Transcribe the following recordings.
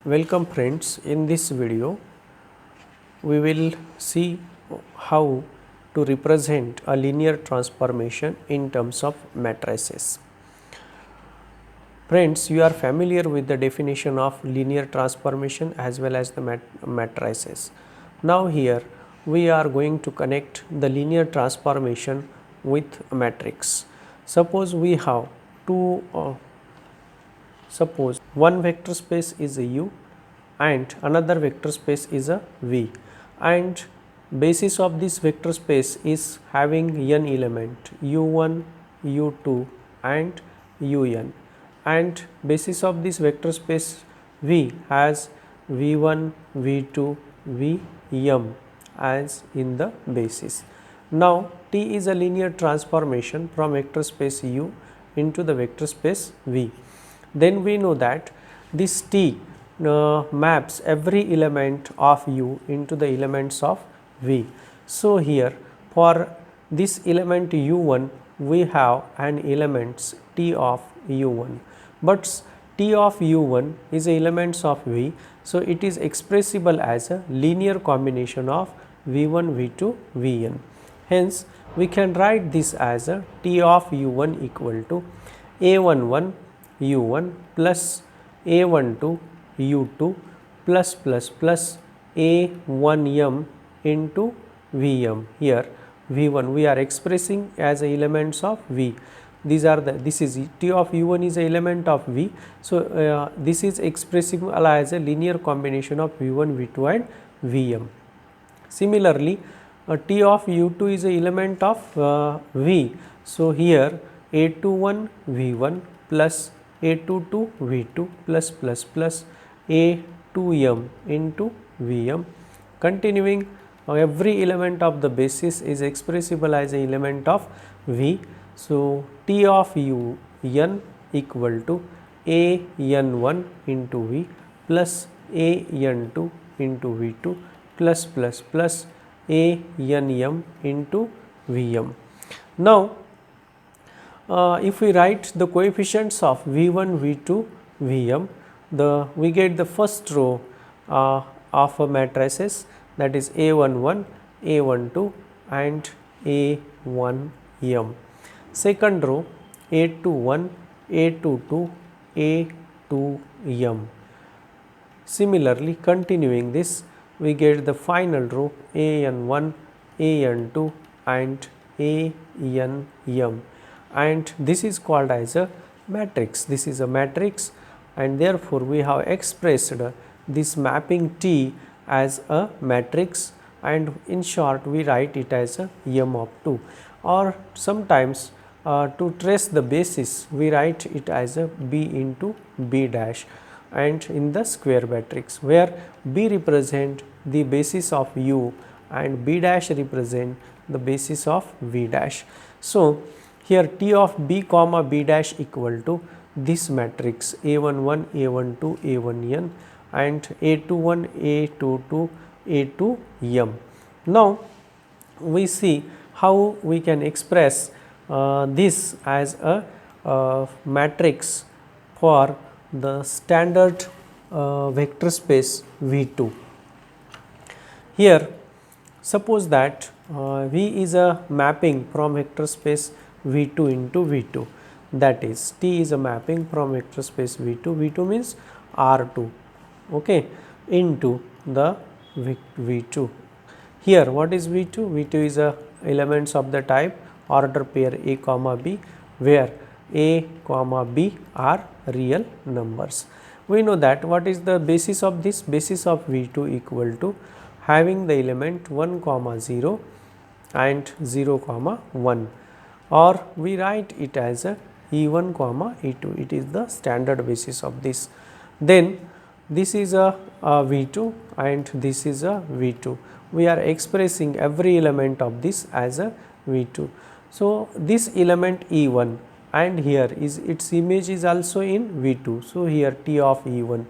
Welcome friends, in this video we will see how to represent a linear transformation in terms of matrices. Friends, you are familiar with the definition of linear transformation as well as the matrices. Now here we are going to connect the linear transformation with a matrix. Suppose we have suppose one vector space is a U and another vector space is a V, and basis of this vector space is having n element u1, u2 and un, and basis of this vector space V has v1, v2, vm as in the basis. Now T is a linear transformation from vector space U into the vector space V. Then we know that this T maps every element of U into the elements of V. So here for this element U1 we have an elements T of U1, but T of U1 is a elements of V, so it is expressible as a linear combination of V1, V2, Vn. Hence we can write this as a T of U1 equal to A11 U1 plus A12 U2 plus A1m into Vm. Here V1 we are expressing as elements of V. These are this is T of U1 is a element of V. So this is expressible as a linear combination of V1, V2 and Vm. Similarly, T of U2 is a element of V. So here A21 V1 plus A22 V2 plus A2m into Vm. Continuing, every element of the basis is expressible as an element of V. So T of Un equal to An1 into V plus An2 into V2 plus Anm into Vm. Now if we write the coefficients of V1, V2, Vm, we get the first row of a matrices, that is A11, A12 and A1m. Second row A21, A22, A2m. Similarly, continuing this, we get the final row An1, An2 and Anm, and this is called as a matrix. This is a matrix, and therefore we have expressed this mapping T as a matrix, and in short we write it as a M of 2, or sometimes to trace the basis we write it as a B into B dash, and in the square matrix where B represent the basis of U and B dash represent the basis of V dash. So here T of B comma B dash equal to this matrix A11, A12, A1n and A21, A22, A2m. Now we see how we can express this as a matrix for the standard vector space V2. Here suppose that V is a mapping from vector space V2 into V2, that is T is a mapping from vector space V2, V2 means R2, okay, into the V2. Here what is V2? V2 is a elements of the type order pair A comma B, where A comma B are real numbers. We know that what is the basis of this? Basis of V2 equal to having the element 1 comma 0 and 0 comma 1, or we write it as a E1 comma E2, it is the standard basis of this. Then this is a V2 and this is a V2. We are expressing every element of this as a V2. So this element E1 and here is its image is also in V2. So here T of E1.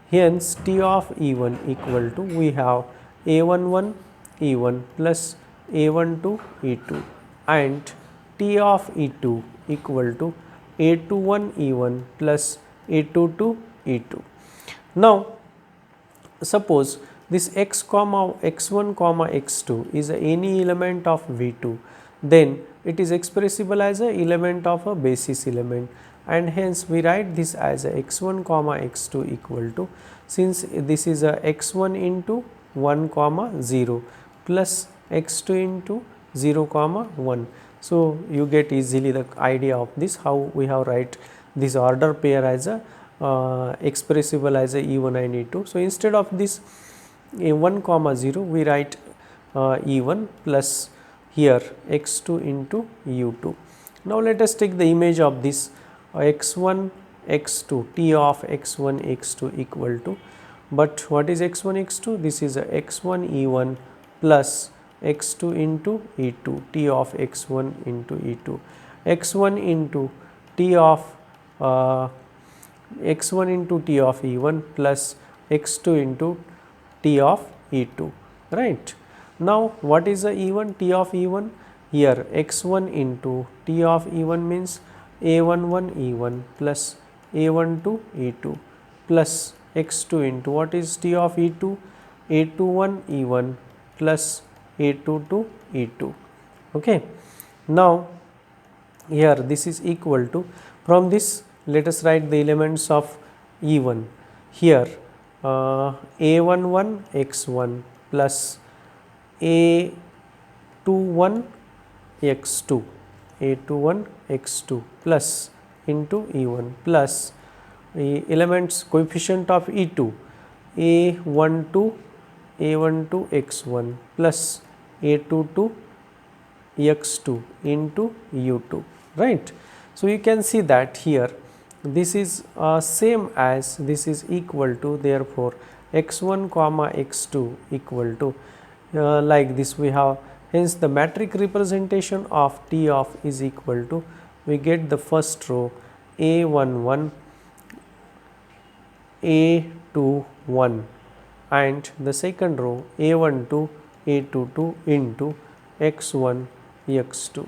Hence T of E1 equal to, we have A11 E1 plus A12 E2 and T of E2 equal to A21 E1 plus A22 E2. Now suppose this x comma x1 comma x2 is any element of V2, then it is expressible as a element of a basis element, and hence we write this as a x1 comma x2 equal to, since this is a x1 into 1 comma 0 plus x2 into 0 comma 1. So, you get easily the idea of this, how we have write this order pair as a expressible as a E1 and E2. So, instead of this A1 comma 0 we write E1 plus here x2 into U2. Now, let us take the image of this x1 x2 t of x1 x2 equal to, but what is x1 x2? This is a x1 E1 plus x2 into E2 t of x1 into E2, x1 into t of x1 into t of E1 plus x2 into t of E2, right. Now, what is the E1 t of E1? Here x1 into t of E1 means A11 E1 plus A12 E2 plus x2 into what is t of E2? A21 E1 plus A22 E2. Okay. Now, here this is equal to, from this let us write the elements of E1. Here A11 x1 plus A21 x2, A21 x2 plus into E1 plus elements coefficient of E2 A12 x1 plus A22 x2 into U2, right. So, you can see that here this is same as this is equal to, therefore, x1 comma x2 equal to like this we have, hence the metric representation of T of is equal to, we get the first row A11 A21 and the second row A12 A22 into x1 x2.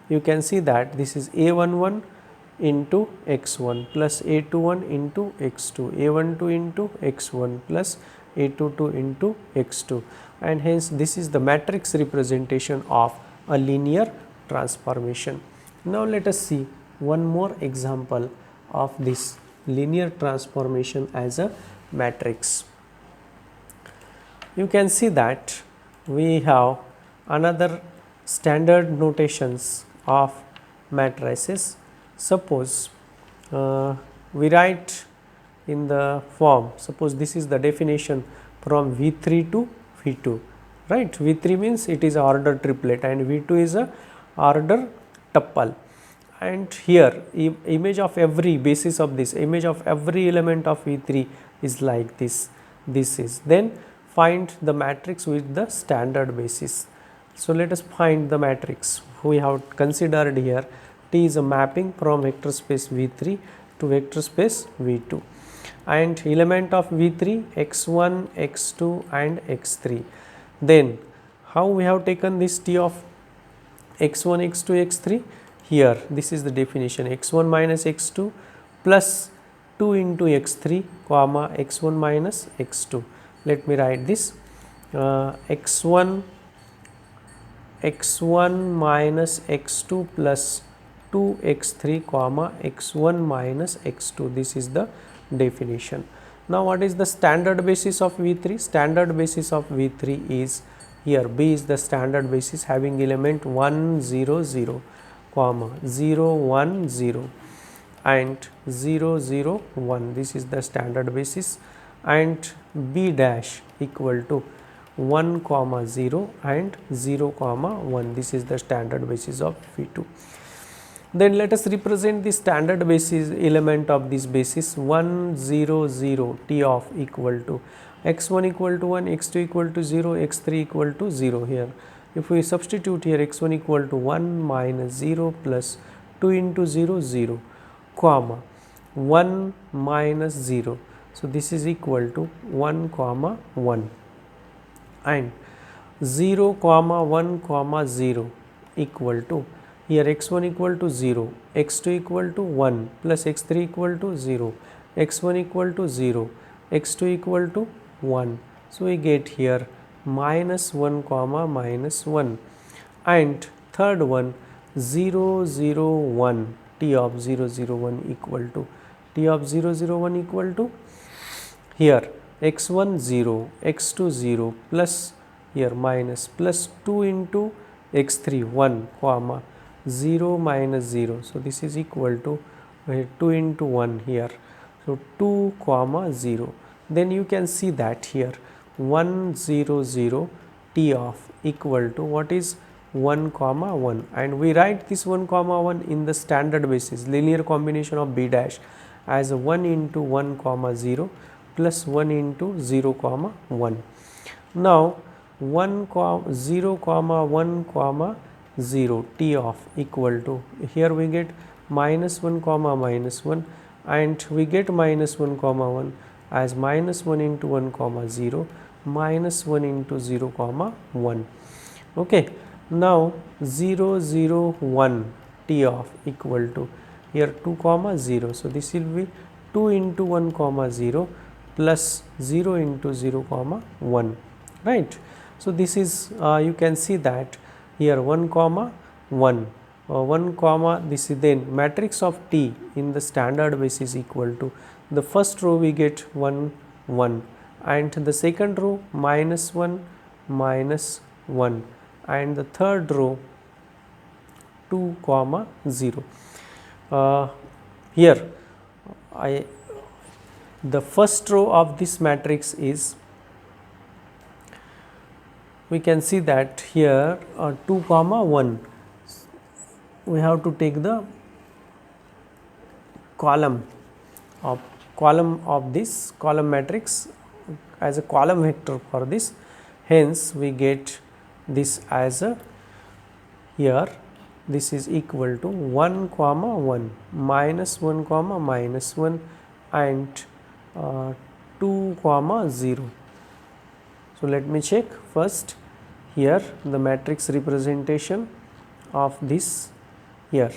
You can see that this is A11 into x1 plus A21 into x2, A12 into x1 plus A22 into x2, and hence this is the matrix representation of a linear transformation. Now, let us see one more example of this linear transformation as a matrix. You can see that we have another standard notations of matrices. Suppose we write in the form, suppose this is the definition from V3 to V2, right. V3 means it is order triplet and V2 is a order tuple, and here image of every basis of this, image of every element of V3 is like this, this is, then find the matrix with the standard basis. So, let us find the matrix we have considered here. T is a mapping from vector space V3 to vector space V2, and element of V3 x1, x2 and x3. Then how we have taken this T of x1, x2, x3? Here this is the definition, x1 minus x2 plus 2 into x3 comma x1 minus x2. Let me write this x1 minus x2 plus 2 x3 comma x1 minus x2, this is the definition. Now, what is the standard basis of V3? Standard basis of V3 is, here B is the standard basis having element 1 0 0 comma 0 1 0 and 0 0 1, this is the standard basis, and B dash equal to 1 comma 0 and 0 comma 1, this is the standard basis of V2. Then let us represent the standard basis element of this basis 1 0 0 T of equal to x1 equal to 1, x2 equal to 0, x3 equal to 0. Here if we substitute here x1 equal to 1 minus 0 plus 2 into 0 0 comma 1 minus 0. So, this is equal to 1 comma 1 and 0 comma 1 comma 0 equal to, here x1 equal to 0, x2 equal to 1 plus x3 equal to 0, x1 equal to 0, x2 equal to 1. So we get here minus 1 comma minus 1, and third one 0 0 1, t of 0 0 1 equal to t of 0 0 1 equal to here x1 0, x2 0, plus here minus plus 2 into x3 1 comma 0 minus 0. So this is equal to 2 into 1 here. So 2 comma 0. Then you can see that here 1 0 0 t of equal to what is 1 comma 1, and we write this 1 comma 1 in the standard basis linear combination of b dash as 1 into 1 comma 0 plus 1 into 0 comma 1. Now 0 comma 1 comma 0 t of equal to, here we get minus 1 comma minus 1, and we get minus 1 comma 1 as minus 1 into 1 comma 0 minus 1 into 0 comma 1. Okay. Now 0 0 1 t of equal to here 2 comma 0. So this will be 2 into 1 comma 0 plus 0 into 0 comma 1, right. So this is you can see that here 1 comma 1, 1 comma, this is then matrix of t in the standard basis equal to the first row we get 1 1, and the second row minus 1 minus 1, and the third row 2 comma 0. Here the first row of this matrix is, we can see that here 2 comma 1, we have to take the column of this column matrix as a column vector for this, hence we get this as a, here this is equal to 1 comma 1 minus 1 comma minus 1 and 2 comma 0. So let me check first here the matrix representation of this, here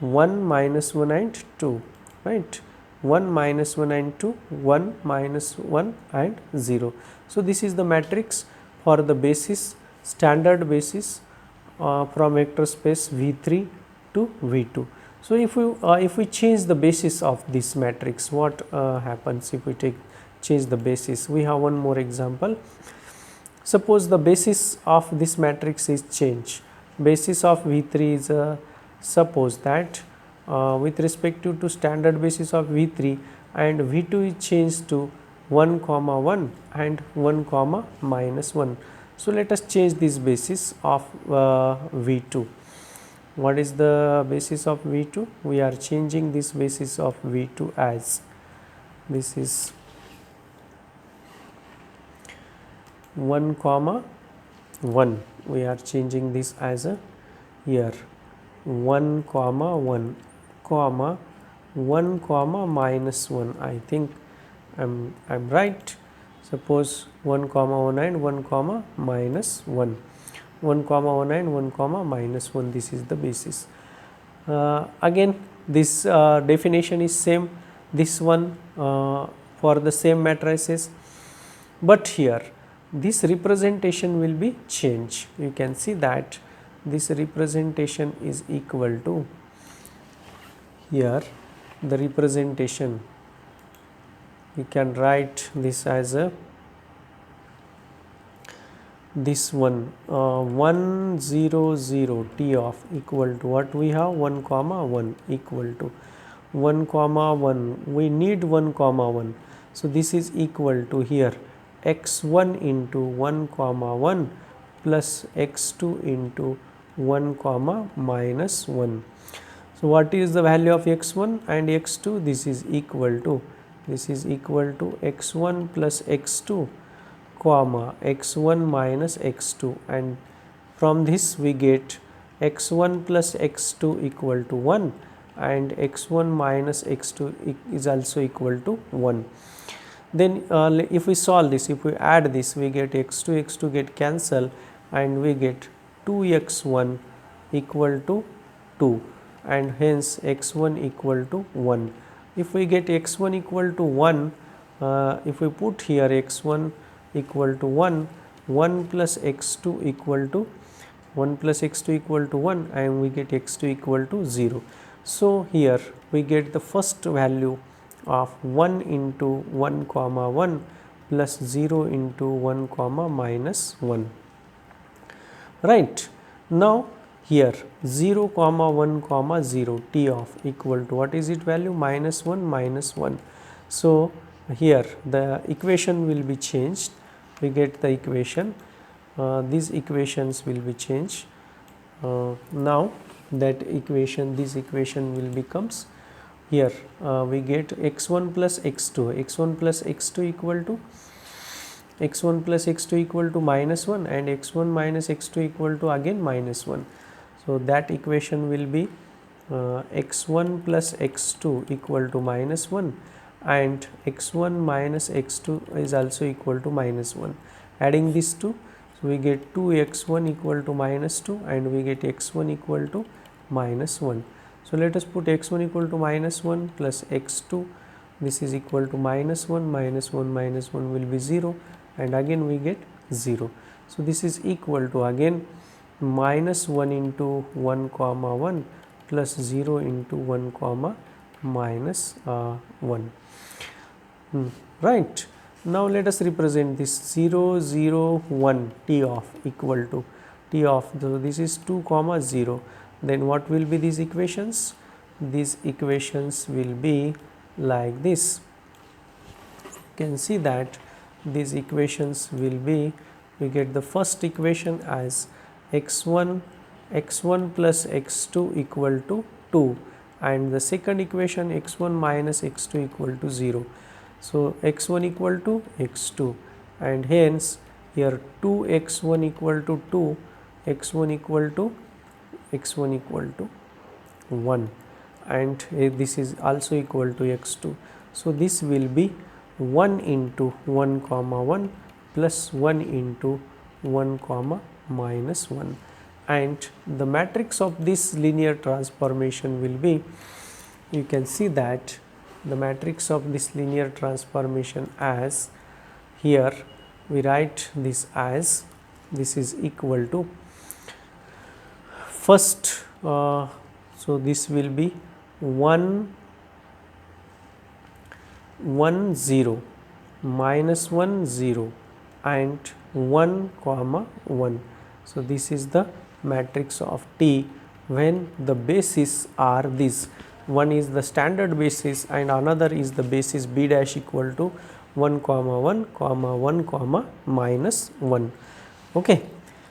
1 minus 1 and 2, right, 1 minus 1 and 2, 1 minus 1 and 0. So this is the matrix for the basis, standard basis from vector space V3 to V2. So if we change the basis of this matrix, what happens if we change the basis? We have one more example. Suppose the basis of this matrix is changed. Basis of V3 is suppose that with respect to standard basis of V3, and V2 is changed to 1 comma 1 and 1 comma minus 1. So let us change this basis of V2. What is the basis of V2? We are changing this basis of V2 as, this is 1 comma 1, we are changing this as a, here 1 comma 1 comma 1 comma minus 1. I think I'm right. Suppose 1 comma 1 and 1 comma minus 1, 1 comma 1 and 1 comma minus 1, this is the basis. Again this definition is same, this one for the same matrices, but here this representation will be changed. You can see that this representation is equal to, here the representation, you can write this as a, this one 1 0 0 t of equal to what we have, 1 comma 1 equal to 1 comma 1, we need 1 comma 1. So this is equal to here x1 into 1 comma 1 plus x2 into 1 comma minus 1. So what is the value of x1 and x2? This is equal to x1 plus x2 comma x1 minus x2, and from this we get x1 plus x2 equal to 1 and x1 minus x2 is also equal to 1. Then if we solve this, if we add this, we get x2 get cancelled and we get 2x1 equal to 2, and hence x1 equal to 1. If we get x1 equal to 1, if we put here x1 equal to 1, 1 plus x2 equal to 1 plus x2 equal to 1, and we get x2 equal to 0. So here we get the first value of 1 into 1 comma 1 plus 0 into 1 comma minus 1. Right. Now here 0 comma 1 comma 0 t of equal to, what is it value? Minus 1 minus 1. So here the equation will be changed. We get the equation, these equations will be changed. Now that equation, this equation will becomes, here we get x1 plus x2, x1 plus x2 equal to, x1 plus x2 equal to minus 1, and x1 minus x2 equal to again minus 1. So that equation will be x1 plus x2 equal to minus 1, and x1 minus x2 is also equal to minus 1. Adding these two, so we get 2x1 equal to minus 2, and we get x1 equal to minus 1. So let us put x1 equal to minus 1 plus x2, this is equal to minus 1, minus 1 minus 1 will be 0, and again we get 0. So this is equal to again minus 1 into 1 comma 1 plus 0 into 1 comma minus 1. Right. Now let us represent this 0 0 1 t of equal to t of, so this is 2 comma 0. Then what will be these equations? These equations will be like this. You can see that these equations will be, we get the first equation as x1 plus x2 equal to 2, and the second equation x1 minus x2 equal to 0. So x1 equal to x2, and hence here 2x1 equal to 2, x1 equal to 1, and this is also equal to x2. So this will be 1 into 1 comma 1 plus 1 into 1 comma minus 1, and the matrix of this linear transformation will be, you can see that the matrix of this linear transformation as, here we write this as, this is equal to first, so this will be 1 1 0 minus 1 0 and 1 comma 1. So this is the matrix of T when the bases are these. One is the standard basis and another is the basis B dash equal to 1 comma 1 comma 1 comma minus 1. Okay.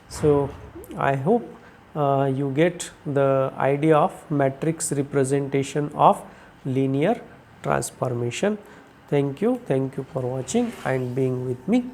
So I hope you get the idea of matrix representation of linear transformation. Thank you for watching and being with me.